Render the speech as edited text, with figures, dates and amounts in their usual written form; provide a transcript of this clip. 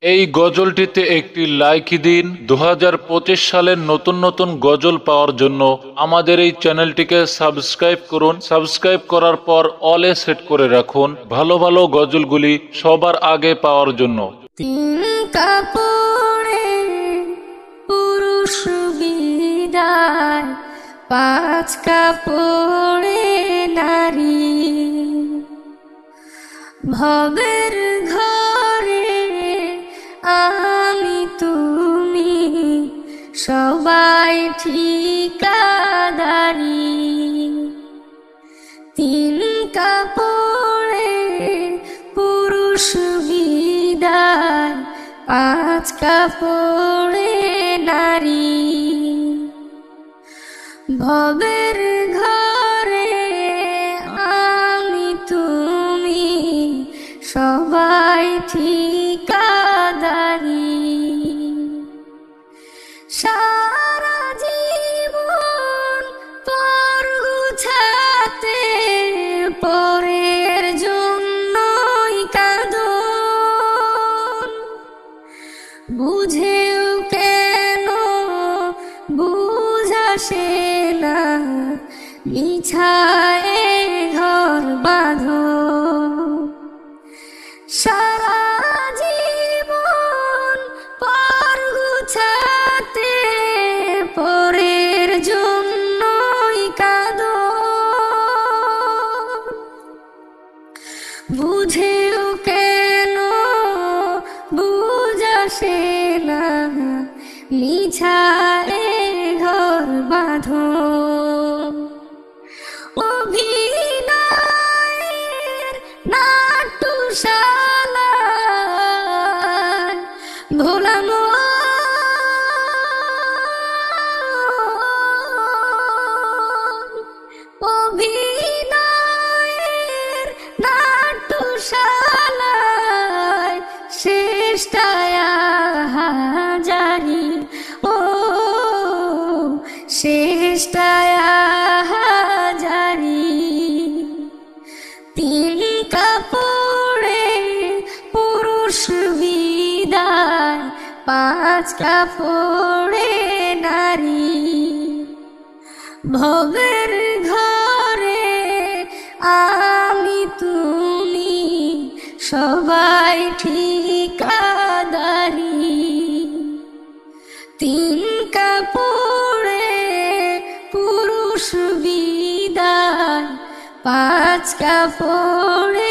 এই গজলটিতে একটি লাইক দিন। 2025 সালের নতুন নতুন গজল পাওয়ার জন্য আমাদের এই চ্যানেলটিকে সাবস্ক্রাইব করুন। সাবস্ক্রাইব করার পর অলে সেট করে রাখুন ভালো ভালো গজলগুলি সবার আগে পাওয়ার জন্য। তিন কাপড়ে পুরুষ বিদায়, পাঁচ কাপড়ে নারী। ভবের ঘরে আমি তুমি সবাই ঠিকাদারি। তিন কাপড়ে পুরুষ বিদায়, পাঁচ কাপড়ে নারী। ভবের ঘরে আমি তুমি সবাই ঠিকাদারি। সারা জীবন পর গুছাতে পরের জন্যই কাঁদন। বুঝেও কেন বুঝাসে না, বিছায়ে ঘর বাঁধো। সারা জীবন পর গুছাতে পরের জন্যই কাঁদো। বুঝেও কেন বুঝাসে না, মিছায়ে ঘর বাঁধো। অভিনয়ের নাট্যশালায় ভোলা মন, অভিনয়ের নাট্যশালায় শেষটায় হাজারি। ও শেষটায় হাজারি। তিন কাপড়ে পুরুষ বিদায়, পাঁচ কাপড়ে নারী। ভবের ঘরে আমি তুমি সবাই ঠিকাদারি। তিন কাপড়ে পুরুষ বিদায়, পাঁচ কাপড়ে